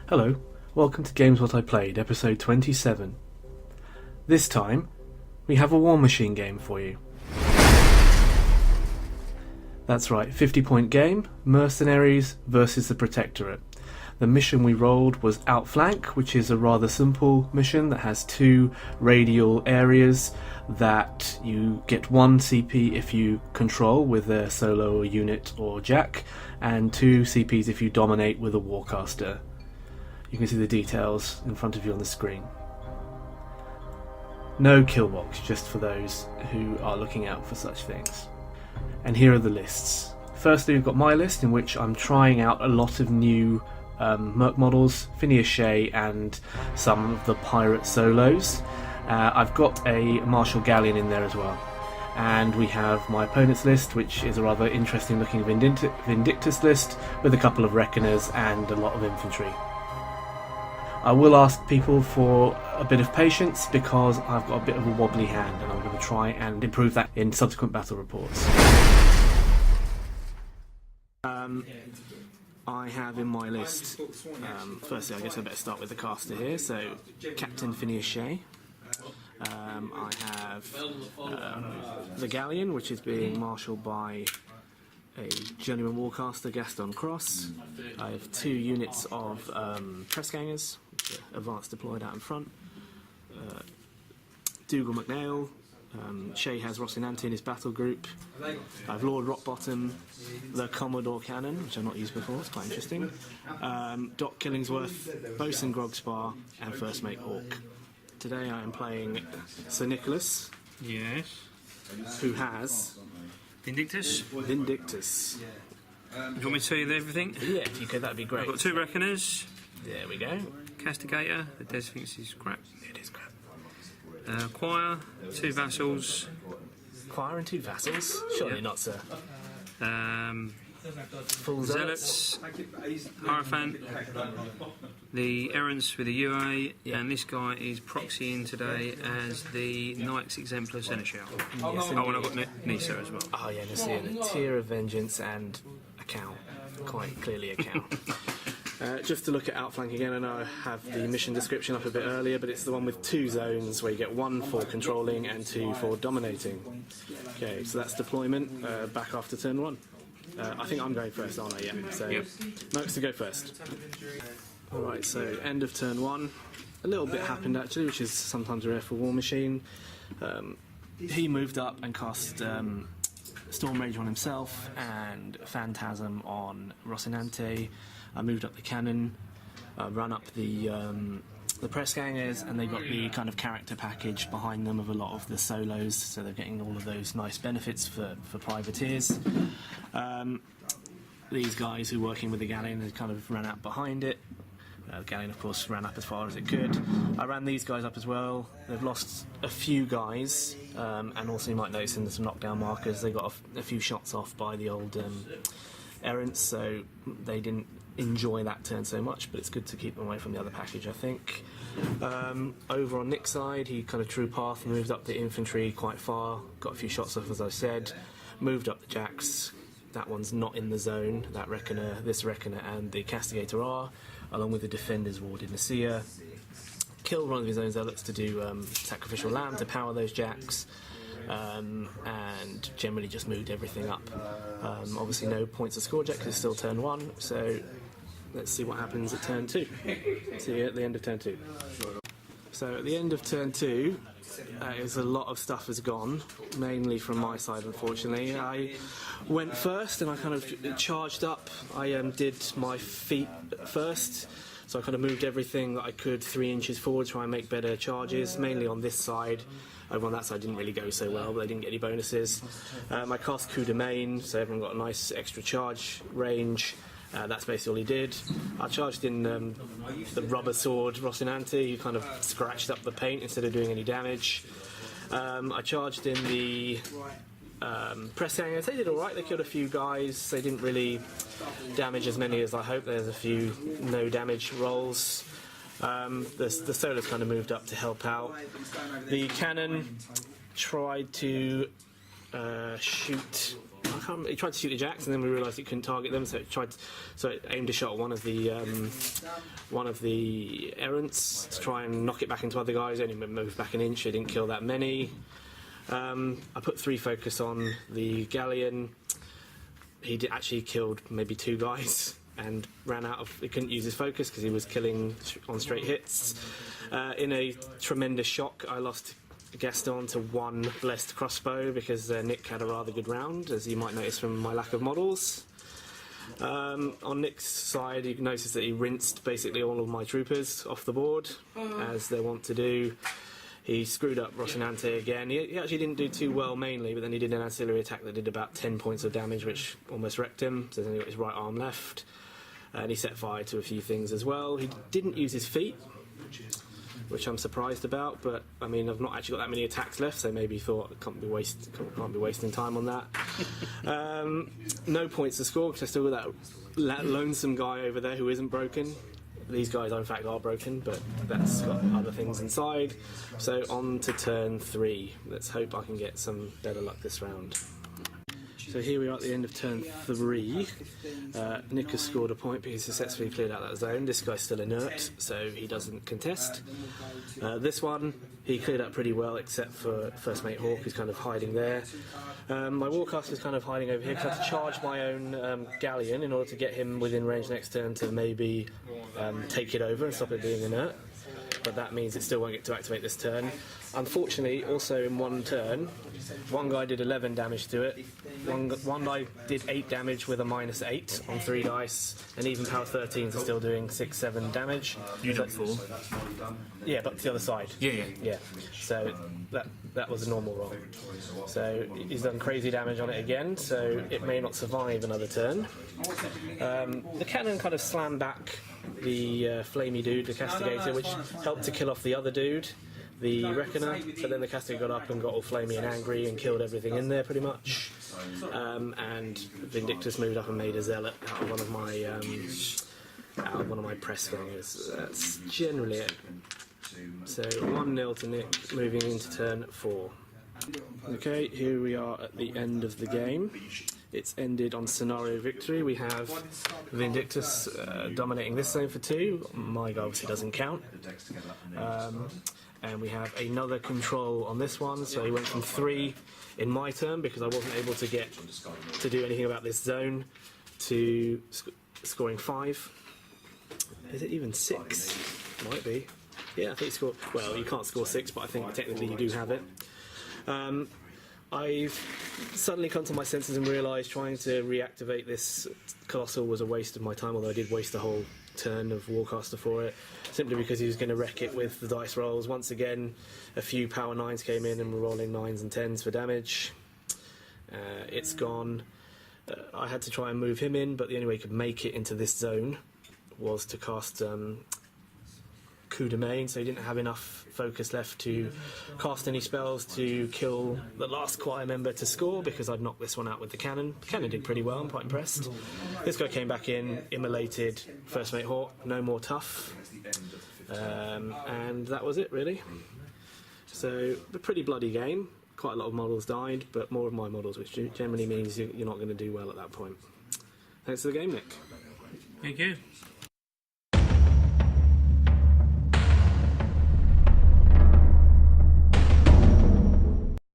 Hello, welcome to Games What I Played, episode 27. This time, we have a Warmachine game for you. That's right, 50-point game, Mercenaries versus the Protectorate. The mission we rolled was Outflank, which is a rather simple mission that has two radial areas that you get 1 CP if you control with a solo unit or jack, and 2 CPs if you dominate with a warcaster. You can see the details in front of you on the screen. No kill box, just for those who are looking out for such things. And here are the lists. Firstly, we've got my list, in which I'm trying out a lot of new Merc models, Phineas Shae and some of the pirate solos. I've got a Martial Galleon in there as well. And we have my opponent's list, which is a rather interesting looking Vindictus list with a couple of Reckoners and a lot of infantry. I will ask people for a bit of patience because I've got a bit of a wobbly hand and I'm going to try and improve that in subsequent battle reports. I have in my list, firstly I guess I better start with the caster here, so Captain Phineas Shae. I have the Galleon, which is being marshalled by a journeyman warcaster, Gaston Cross. I have 2 units of press gangers, advanced deployed out in front. Dougal McNeil. Shae has Rocinante in his battle group. I have Lord Rockbottom, the Commodore Cannon, which I've not used before, it's quite interesting. Doc Killingsworth, Bosun Grogspar, and First Mate Orc. Today I am playing Sir Nicholas. Yes. Who has Vindictus. Vindictus. Do you want me to tell you everything? Yeah, if you could, that'd be great. I've got 2 Reckoners. There we go. Castigator, the Des thinks is crap. It is crap. Choir, 2 Vassals. Choir and 2 vassals? Surely not, sir. Full Zealots, Hierophant, the Errants with the UA, and this guy is proxying today as the Knights Exemplar Seneschal. Yes, and I've got Nisa as well. Oh yeah, let's see a Tear of Vengeance and a cow. Quite clearly a cow. Just to look at Outflank again, I know I have the mission description up a bit earlier, but it's the one with 2 zones where you get 1 for controlling and 2 for dominating. Okay, so that's deployment, back after turn 1. I think I'm going first, aren't I? Yeah, so Yep. Mercs to go first. Alright, so end of turn 1. A little bit happened actually, which is sometimes rare for Warmachine. He moved up and cast Storm Rage on himself and Phantasm on Rocinante. I moved up the cannon, run up the press gangers, and they got the kind of character package behind them of a lot of the solos, so they're getting all of those nice benefits for privateers. These guys who are working with the Galleon had kind of ran out behind it. The Galleon, of course, ran up as far as it could. I ran these guys up as well. They've lost a few guys, and also you might notice in some knockdown markers they got a few shots off by the old Errants, so they didn't enjoy that turn so much, but it's good to keep them away from the other package, I think. Over on Nick's side, he kind of true path, moved up the infantry quite far, got a few shots off, as I said, moved up the jacks. That one's not in the zone, that Reckoner, this Reckoner and the Castigator are, along with the Defender's Ward in Nicaea. Killed one of his own zealots to do Sacrificial Lamb to power those jacks. And generally just moved everything up. Obviously no points to score yet because it's still turn 1, so let's see what happens at turn 2. See you at the end of turn 2. So at the end of turn 2, a lot of stuff has gone, mainly from my side unfortunately. I went first and I kind of charged up. I did my feet first, so I kind of moved everything that I could 3 inches forward to try and make better charges, mainly on this side. Over on that side didn't really go so well, but they didn't get any bonuses. I cast Coup de Main, so everyone got a nice extra charge range. That's basically all he did. I charged in the rubber sword Rocinante, who kind of scratched up the paint instead of doing any damage. I charged in the press gangers. They did alright, they killed a few guys. They didn't really damage as many as I hoped. There's a few no damage rolls. The solos kind of moved up to help out. The cannon tried to shoot He tried to shoot the jacks, and then we realised it couldn't target them, so it aimed a shot at one of the errants to try and knock it back into other guys. Only moved back an inch. It didn't kill that many. I put 3 focus on the galleon. He actually killed maybe 2 guys and ran out of. He couldn't use his focus because he was killing on straight hits. In a tremendous shock, I lost Gaston to 1 blessed crossbow because Nick had a rather good round, as you might notice from my lack of models. On Nick's side, you can notice that he rinsed basically all of my troopers off the board, as they want to do. He screwed up Rocinante again. He actually didn't do too well mainly, but then he did an ancillary attack that did about 10 points of damage, which almost wrecked him. So then he got his right arm left. And he set fire to a few things as well. He didn't use his feet, which I'm surprised about, but I mean, I've not actually got that many attacks left, so maybe he thought I can't be wasting time on that. No points to score, because I still got that lonesome guy over there who isn't broken. These guys, in fact, are broken, but that's got other things inside. So on to turn 3. Let's hope I can get some better luck this round. So here we are at the end of turn 3. Nick has scored a point because he successfully cleared out that zone. This guy's still inert, so he doesn't contest. This one, he cleared out pretty well, except for First Mate Hawk, who's kind of hiding there. My Warcaster's kind of hiding over here because I have to charge my own galleon in order to get him within range next turn to maybe take it over and stop it being inert. But that means it still won't get to activate this turn. Unfortunately, also in one turn, one guy did 11 damage to it, one guy did 8 damage with a -8 on 3 dice, and even power 13s are still doing 6-7 damage. You did 4. Yeah, but to the other side. Yeah. So that was a normal roll. So he's done crazy damage on it again, so it may not survive another turn. The cannon kind of slammed back the flamey dude, the castigator, which helped to kill off the other dude, the reckoner. But then the castigator got up and got all flamey and angry and killed everything in there pretty much. And Vindictus moved up and made a zealot out of one of my press gangers. That's generally it. So 1-0 to Nick, moving into turn 4. Okay, here we are at the end of the game. It's ended on scenario victory. We have Vindictus dominating this zone for 2. My guy obviously doesn't count. And we have another control on this one, so he went from 3 in my turn because I wasn't able to get to do anything about this zone to scoring 5. Is it even 6? Might be. Yeah, I think he scored. Well, you can't score 6, but I think technically you do have it. I've suddenly come to my senses and realised trying to reactivate this Colossal was a waste of my time, although I did waste a whole turn of Warcaster for it, simply because he was going to wreck it with the dice rolls. Once again, a few power 9s came in and were rolling 9s and 10s for damage. It's gone. I had to try and move him in, but the only way he could make it into this zone was to cast Coup de Main, so he didn't have enough focus left to cast any spells to kill the last choir member to score, because I'd knocked this one out with the cannon. The cannon did pretty well, I'm quite impressed. This guy came back in, immolated First Mate Hawk, no more tough, and that was it really. So a pretty bloody game. Quite a lot of models died, but more of my models, which generally means you're not going to do well at that point. Thanks for the game, Nick. Thank you.